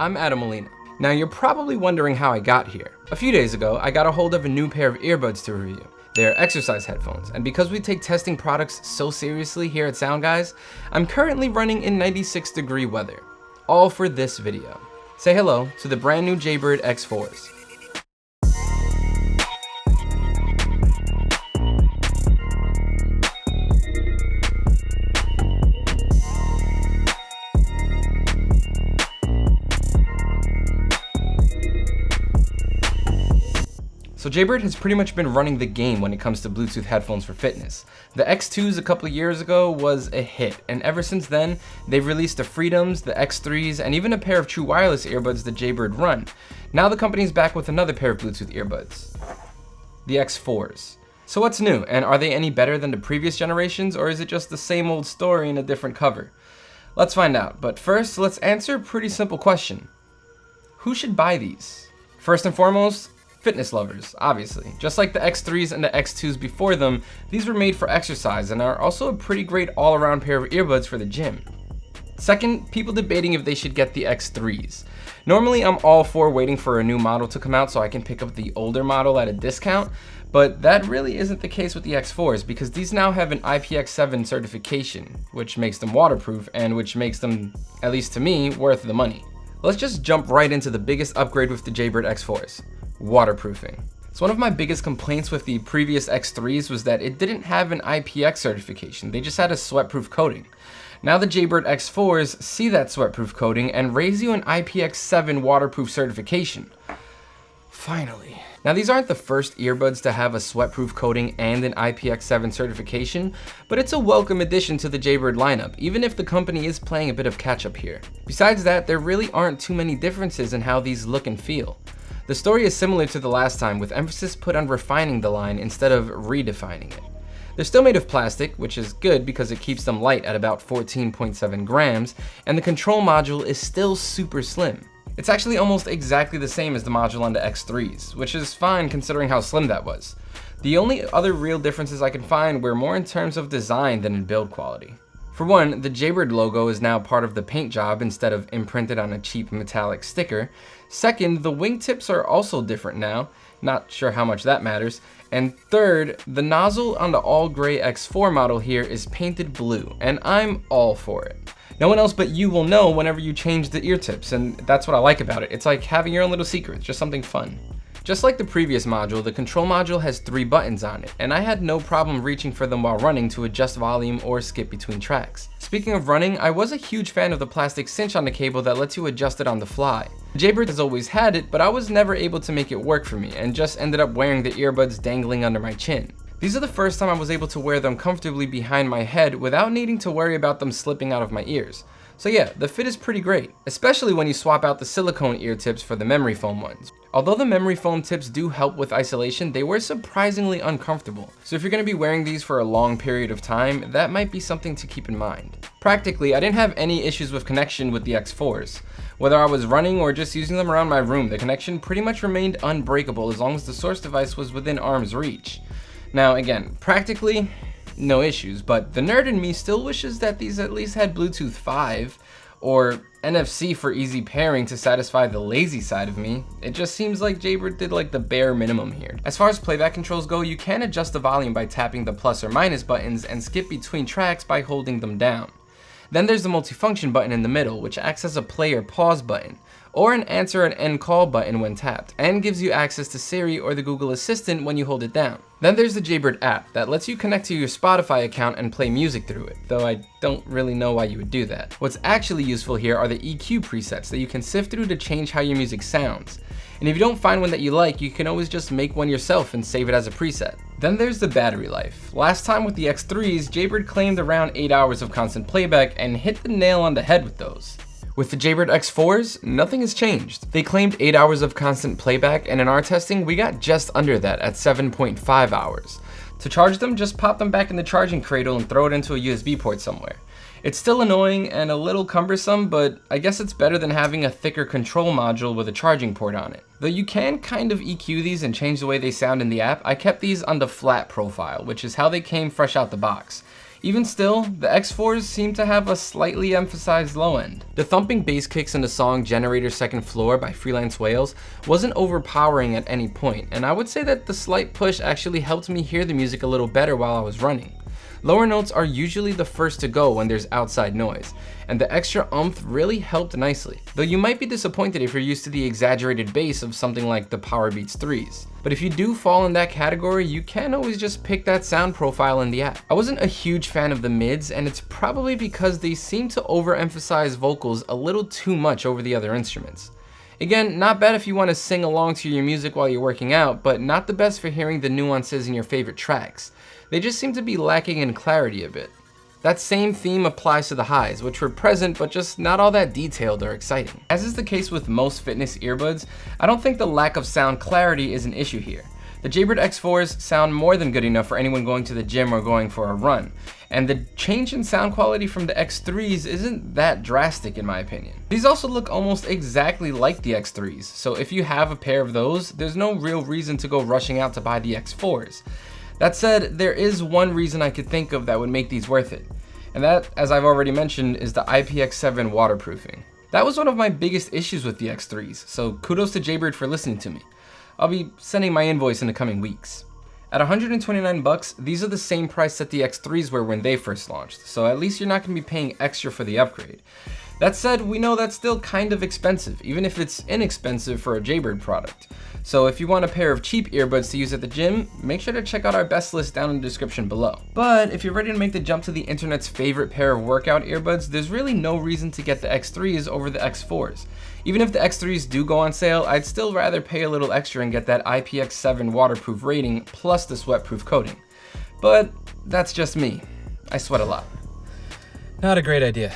I'm Adam Molina. Now you're probably wondering how I got here. A few days ago, I got a hold of a new pair of earbuds to review. They're exercise headphones, and because we take testing products so seriously here at SoundGuys, I'm currently running in 96-degree weather, all for this video. Say hello to the brand new Jaybird X4s. So Jaybird has pretty much been running the game when it comes to Bluetooth headphones for fitness. The X2s a couple of years ago was a hit, and ever since then, they've released the Freedoms, the X3s, and even a pair of true wireless earbuds that Jaybird run. Now the company's back with another pair of Bluetooth earbuds, the X4s. So what's new, and are they any better than the previous generations, or is it just the same old story in a different cover? Let's find out, but first, let's answer a pretty simple question. Who should buy these? First and foremost, fitness lovers, obviously. Just like the X3s and the X2s before them, these were made for exercise and are also a pretty great all-around pair of earbuds for the gym. Second, people debating if they should get the X3s. Normally, I'm all for waiting for a new model to come out so I can pick up the older model at a discount, but that really isn't the case with the X4s because these now have an IPX7 certification, which makes them waterproof and which makes them, at least to me, worth the money. Let's just jump right into the biggest upgrade with the Jaybird X4s. Waterproofing. So one of my biggest complaints with the previous X3s was that it didn't have an IPX certification, they just had a sweatproof coating. Now the Jaybird X4s see that sweatproof coating and raise you an IPX7 waterproof certification. Finally. Now these aren't the first earbuds to have a sweatproof coating and an IPX7 certification, but it's a welcome addition to the Jaybird lineup, even if the company is playing a bit of catch up here. Besides that, there really aren't too many differences in how these look and feel. The story is similar to the last time, with emphasis put on refining the line instead of redefining it. They're still made of plastic, which is good because it keeps them light at about 14.7 grams, and the control module is still super slim. It's actually almost exactly the same as the module on the X3s, which is fine considering how slim that was. The only other real differences I can find were more in terms of design than in build quality. For one, the Jaybird logo is now part of the paint job instead of imprinted on a cheap metallic sticker. Second, the wingtips are also different now, not sure how much that matters. And third, the nozzle on the all-gray X4 model here is painted blue, and I'm all for it. No one else but you will know whenever you change the ear tips, and that's what I like about it. It's like having your own little secret, just something fun. Just like the previous module, the control module has 3 buttons on it, and I had no problem reaching for them while running to adjust volume or skip between tracks. Speaking of running, I was a huge fan of the plastic cinch on the cable that lets you adjust it on the fly. Jaybird has always had it, but I was never able to make it work for me, and just ended up wearing the earbuds dangling under my chin. These are the first time I was able to wear them comfortably behind my head without needing to worry about them slipping out of my ears. So yeah, the fit is pretty great, especially when you swap out the silicone ear tips for the memory foam ones. Although the memory foam tips do help with isolation, they were surprisingly uncomfortable. So if you're going to be wearing these for a long period of time, that might be something to keep in mind. Practically, I didn't have any issues with connection with the X4s. Whether I was running or just using them around my room, the connection pretty much remained unbreakable as long as the source device was within arm's reach. Now again, practically, no issues, but the nerd in me still wishes that these at least had Bluetooth 5 or NFC for easy pairing to satisfy the lazy side of me. It just seems like Jaybird did like the bare minimum here. As far as playback controls go, you can adjust the volume by tapping the plus or minus buttons and skip between tracks by holding them down. Then there's the multifunction button in the middle, which acts as a play or pause button, or an answer and end call button when tapped, and gives you access to Siri or the Google Assistant when you hold it down. Then there's the Jaybird app that lets you connect to your Spotify account and play music through it, though I don't really know why you would do that. What's actually useful here are the EQ presets that you can sift through to change how your music sounds. And if you don't find one that you like, you can always just make one yourself and save it as a preset. Then there's the battery life. Last time with the X3s, Jaybird claimed around 8 hours of constant playback and hit the nail on the head with those. With the Jaybird X4s, nothing has changed. They claimed 8 hours of constant playback, and in our testing, we got just under that at 7.5 hours. To charge them, just pop them back in the charging cradle and throw it into a USB port somewhere. It's still annoying and a little cumbersome, but I guess it's better than having a thicker control module with a charging port on it. Though you can kind of EQ these and change the way they sound in the app, I kept these on the flat profile, which is how they came fresh out the box. Even still, the X4s seem to have a slightly emphasized low end. The thumping bass kicks in the song Generator Second Floor by Freelance Whales wasn't overpowering at any point, and I would say that the slight push actually helped me hear the music a little better while I was running. Lower notes are usually the first to go when there's outside noise, and the extra oomph really helped nicely. Though you might be disappointed if you're used to the exaggerated bass of something like the Powerbeats 3s. But if you do fall in that category, you can always just pick that sound profile in the app. I wasn't a huge fan of the mids, and it's probably because they seem to overemphasize vocals a little too much over the other instruments. Again, not bad if you want to sing along to your music while you're working out, but not the best for hearing the nuances in your favorite tracks. They just seem to be lacking in clarity a bit. That same theme applies to the highs, which were present but just not all that detailed or exciting. As is the case with most fitness earbuds, I don't think the lack of sound clarity is an issue here. The Jaybird X4s sound more than good enough for anyone going to the gym or going for a run, and the change in sound quality from the X3s isn't that drastic in my opinion. These also look almost exactly like the X3s, so if you have a pair of those, there's no real reason to go rushing out to buy the X4s. That said, there is one reason I could think of that would make these worth it, and that, as I've already mentioned, is the IPX7 waterproofing. That was one of my biggest issues with the X3s, so kudos to Jaybird for listening to me. I'll be sending my invoice in the coming weeks. At $129, these are the same price that the X3s were when they first launched, so at least you're not going to be paying extra for the upgrade. That said, we know that's still kind of expensive, even if it's inexpensive for a Jaybird product. So if you want a pair of cheap earbuds to use at the gym, make sure to check out our best list down in the description below. But if you're ready to make the jump to the internet's favorite pair of workout earbuds, there's really no reason to get the X3s over the X4s. Even if the X3s do go on sale, I'd still rather pay a little extra and get that IPX7 waterproof rating plus the sweatproof coating. But that's just me. I sweat a lot. Not a great idea.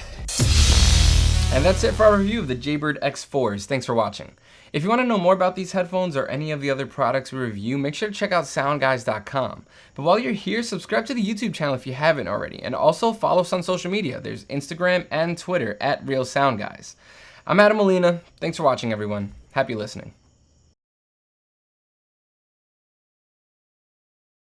And that's it for our review of the Jaybird X4s. Thanks for watching. If you want to know more about these headphones or any of the other products we review, make sure to check out SoundGuys.com. But while you're here, subscribe to the YouTube channel if you haven't already, and also follow us on social media. There's Instagram and Twitter @RealSoundGuys. I'm Adam Molina. Thanks for watching, everyone. Happy listening.